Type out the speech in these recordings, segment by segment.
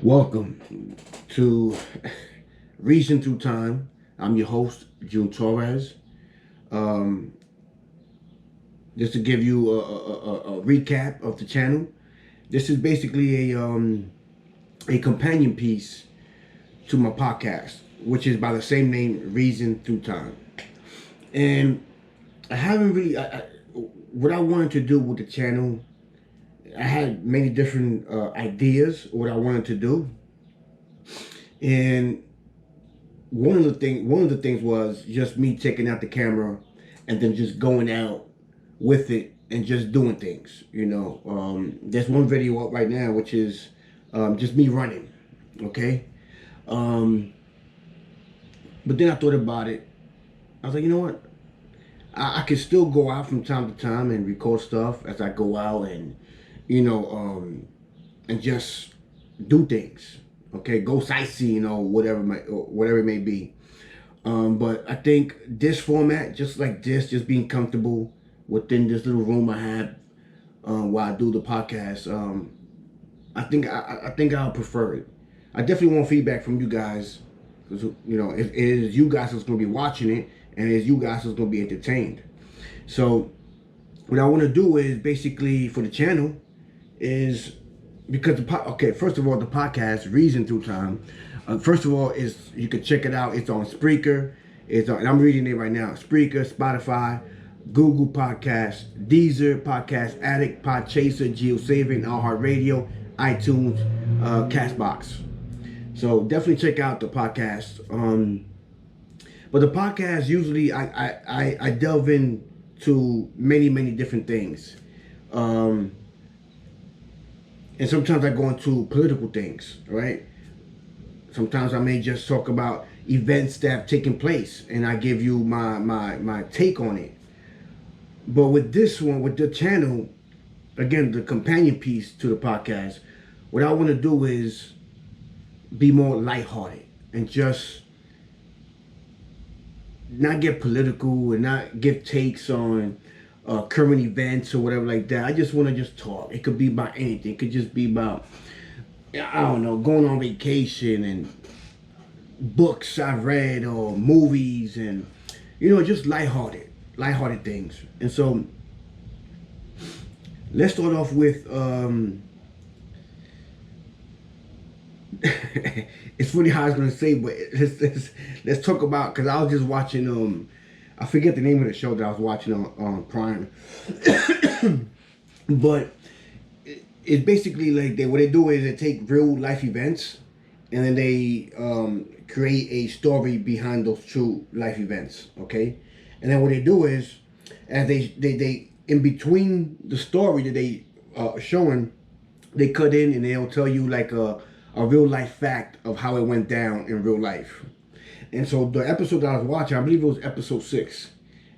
Welcome to Reason Through Time. I'm your host, June Torres. Um, just to give you a recap of the channel, this is basically a companion piece to my podcast, which is by the same name, Reason Through Time. And I haven't really, what I wanted to do with the channel, I had many different ideas what I wanted to do, and one of the things was just me taking out the camera and then just going out with it and just doing things. There's one video up right now which is just me running. Okay. Um, but then I thought about it. I was like, you know what? I can still go out from time to time and record stuff as I go out and you know um, and just do things. Okay, go sightseeing or whatever it may be. But I think this format, just like this, just being comfortable within this little room I have while I do the podcast, I think I'll prefer it. I definitely want feedback from you guys, because it is you guys that's going to be watching it, and it is you guys that's going to be entertained. So what I want to do is basically for the channel is because okay, first of all, the podcast Reason Through Time. First of all, is you can check it out. It's on Spreaker. And I'm reading it right now. Spreaker, Spotify, Google Podcasts, Deezer, Podcast Addict, Podchaser, GeoSaving, iHeartRadio, iTunes, Castbox. So definitely check out the podcast. But the podcast usually I delve into many different things. And sometimes I go into political things, right? Sometimes I may just talk about events that have taken place and I give you my take on it. But with this one, with the channel, again, the companion piece to the podcast, what I want to do is be more lighthearted and just not get political and not give takes on current events or whatever like that. I just want to just talk. It could be about anything. It could just be about, I don't know, going on vacation and books I've read or movies and, just lighthearted things. And so let's start off with, it's funny how I was going to say, but let's talk about, because I was just watching, I forget the name of the show that I was watching on Prime. But it's basically like what they do is they take real life events and then they create a story behind those true life events. Okay, and then what they do is, as they in between the story that they showing, they cut in and they'll tell you like a real life fact of how it went down in real life. And so the episode that I was watching, I believe it was episode 6,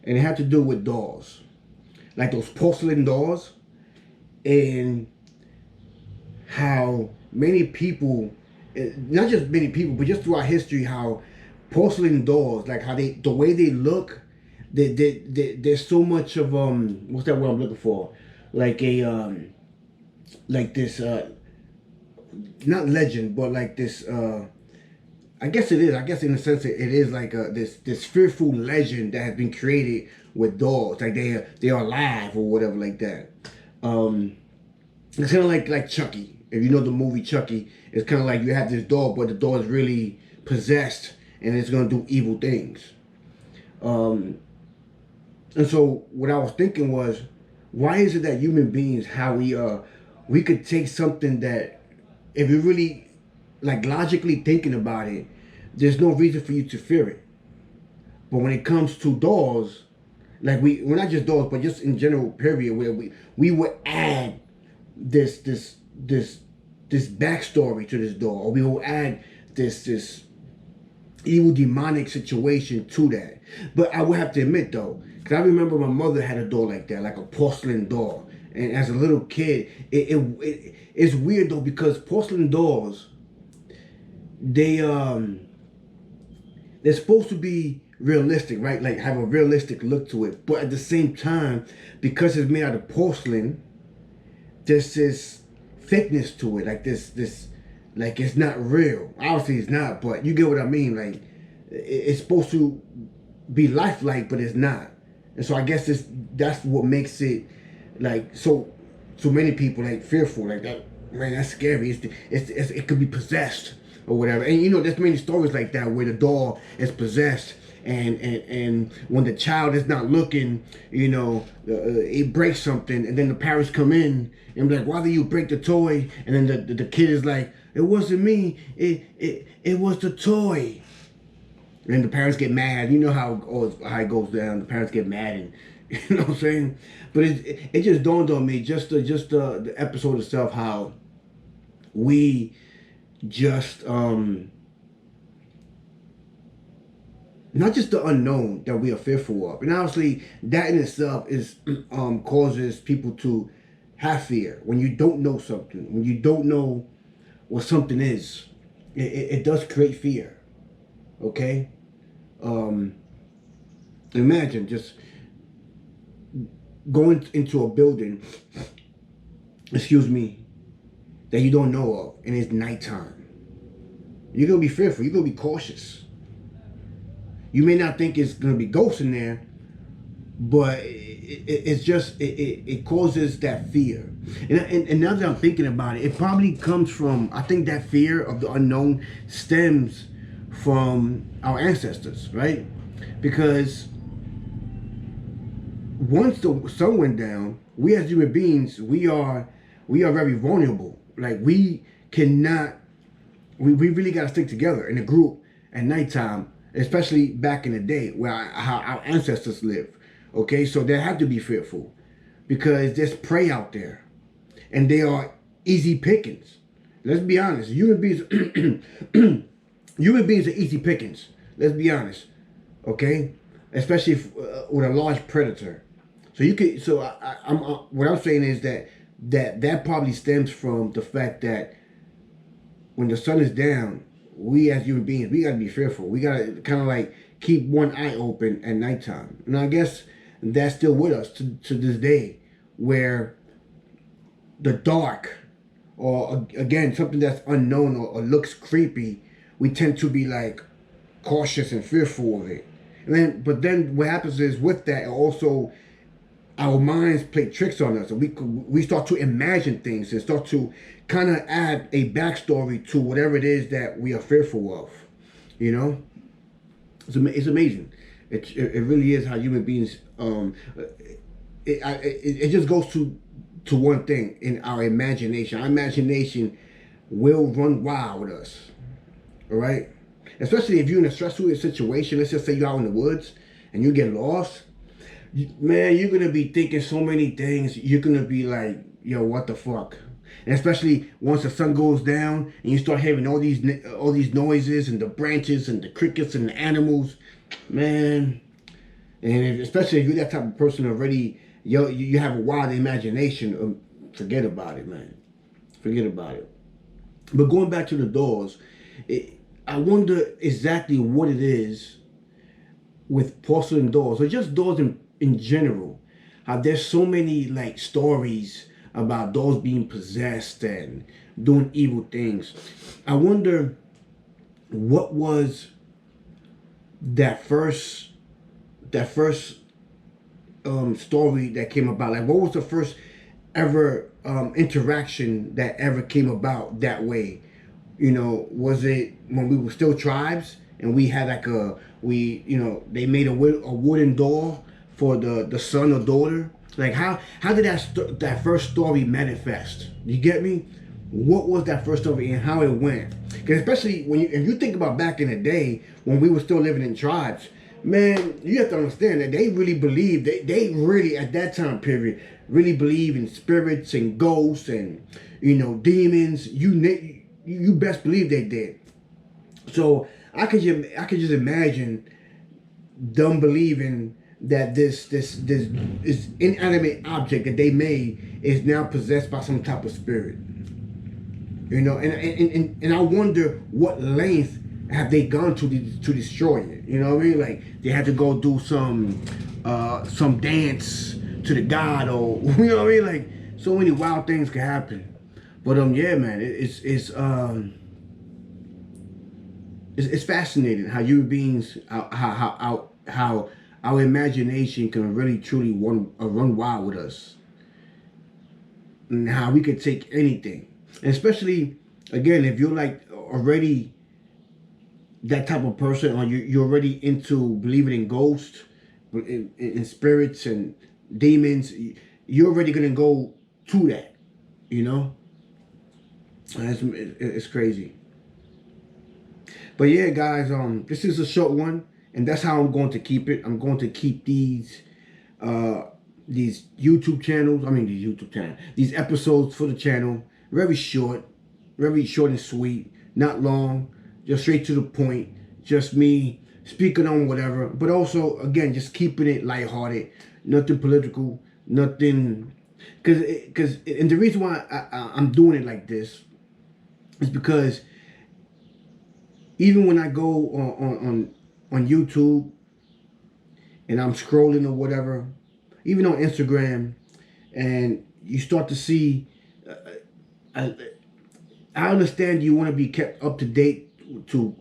and it had to do with dolls, like those porcelain dolls, and how many people, not just many people, but just throughout history, how porcelain dolls, like how the way they look, there's so much of what's that word I'm looking for, like like this not legend, but like this I guess it is. I guess in a sense it is like this fearful legend that has been created with dolls, like they are alive or whatever like that. It's kind of like Chucky. If you know the movie Chucky, it's kind of like you have this doll, but the doll is really possessed and it's gonna do evil things. And so what I was thinking was, why is it that human beings, how we could take something that, if you really like logically thinking about it, there's no reason for you to fear it. But when it comes to dolls, like we're not just dolls, but just in general, period, where we would add this backstory to this doll, or we will add this evil demonic situation to that. But I would have to admit though, because I remember my mother had a doll like that, like a porcelain doll. And as a little kid, it's weird though, because porcelain dolls, they're supposed to be realistic, right? Like have a realistic look to it. But at the same time, because it's made out of porcelain, there's this thickness to it, like this like it's not real. Obviously, it's not, but you get what I mean. Like it's supposed to be lifelike, but it's not. And so I guess that's what makes it like so many people like fearful. Like that, man, that's scary. It could be possessed or whatever. And you know, there's many stories like that where the doll is possessed. And when the child is not looking, you know, it breaks something, and then the parents come in and be like, "Why did you break the toy?" And then the kid is like, "It wasn't me. It was the toy." And the parents get mad. You know how it goes down. The parents get mad, and you know what I'm saying. But it just dawned on me the episode itself how we just not just the unknown that we are fearful of, and obviously that in itself is causes people to have fear when you don't know something, when you don't know what something is. It does create fear. Okay. Imagine just going into a building, excuse me, that you don't know of, and it's nighttime. You're gonna be fearful. You're gonna be cautious. You may not think it's gonna be ghosts in there, but it causes that fear. And now that I'm thinking about it, it probably comes from, I think that fear of the unknown stems from our ancestors, right? Because once the sun went down, we as human beings, we are very vulnerable. Like we cannot, we really got to stick together in a group at nighttime, especially back in the day where how our ancestors lived. Okay, so they have to be fearful because there's prey out there, and they are easy pickings. Let's be honest, human beings, human beings are easy pickings. Let's be honest, okay, especially if, with a large predator. So you could, so I'm what I'm saying is that probably stems from the fact that when the sun is down, we as human beings, we gotta be fearful. We gotta kind of like keep one eye open at nighttime. And I guess that's still with us to this day, where the dark, or again something that's unknown or looks creepy, we tend to be like cautious and fearful of it. But then what happens is with that also our minds play tricks on us, and we start to imagine things and start to kind of add a backstory to whatever it is that we are fearful of. You know, it's amazing. It really is how human beings. It just goes to one thing in our imagination. Our imagination will run wild with us. All right, especially if you're in a stressful situation. Let's just say you're out in the woods and you get lost. Man, you're gonna be thinking so many things. You're gonna be like, yo, what the fuck? And especially once the sun goes down and you start hearing all these noises and the branches and the crickets and the animals, man. And especially if you're that type of person already, you have a wild imagination. Forget about it, man. Forget about it. But going back to the doors, I wonder exactly what it is with porcelain doors, or just doors in general, how there's so many like stories about doors being possessed and doing evil things. I wonder what was that first story that came about. Like, what was the first ever interaction that ever came about that way? You know, was it when we were still tribes and we had like they made a wooden door for the son or daughter? Like how did that first story manifest? You get me? What was that first story and how it went? Because especially if you think about back in the day when we were still living in tribes, man, you have to understand that they really believed, they really at that time period really believe in spirits and ghosts and demons. You best believe they did. So I could just imagine them believing that this inanimate object that they made is now possessed by some type of spirit. And I wonder what length have they gone to destroy it. You know what I mean? Like they had to go do some dance to the god, or you know what I mean? Like so many wild things can happen. But yeah, man, it's it's fascinating how human beings, how our imagination can really truly run wild with us, and how we could take anything, and especially again if you're like already that type of person, or you're already into believing in ghosts, in spirits and demons, you're already gonna go to that, you know. It's crazy. But yeah, guys, this is a short one, and that's how I'm going to keep it. I'm going to keep uh, these YouTube channels. I mean, these episodes for the channel, very short and sweet, not long, just straight to the point. Just me speaking on whatever, but also again, just keeping it lighthearted, nothing political, nothing. And the reason why I'm doing it like this is because even when I go on YouTube and I'm scrolling or whatever, even on Instagram, and you start to see, I, I understand you want to be kept up to date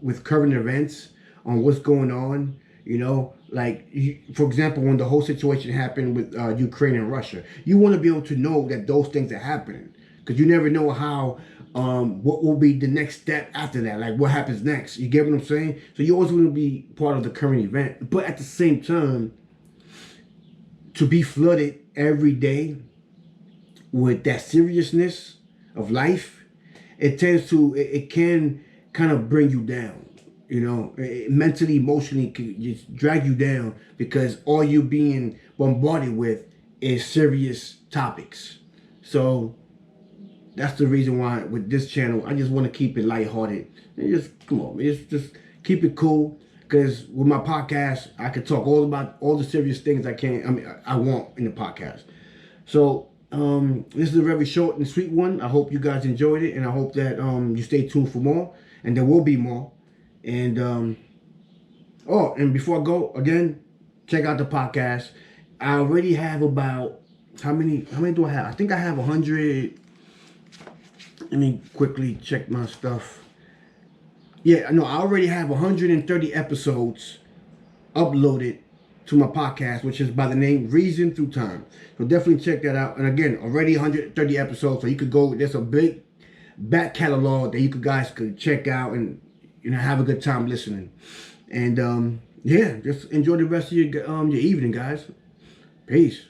with current events on what's going on. You know, like for example, when the whole situation happened with Ukraine and Russia, you want to be able to know that those things are happening, because you never know how what will be the next step after that, like what happens next. You get what I'm saying? So you always want to be part of the current event, but at the same time, to be flooded every day with that seriousness of life, it can kind of bring you down. You know, mentally, emotionally, can just drag you down, because all you're being bombarded with is serious topics. So that's the reason why with this channel, I just want to keep it lighthearted. And just come on, just keep it cool. Because with my podcast, I can talk all about all the serious things I want in the podcast. So this is a very short and sweet one. I hope you guys enjoyed it, and I hope that you stay tuned for more, and there will be more. And oh, and before I go, again, check out the podcast. I already have about how many do I have? I think I have 100. Let me quickly check my stuff. Yeah, no, I already have 130 episodes uploaded to my podcast, which is by the name Reason Through Time. So definitely check that out. And again, already 130 episodes, so you could go. There's a big back catalog that you guys could check out and have a good time listening. And yeah, just enjoy the rest of your evening, guys. Peace.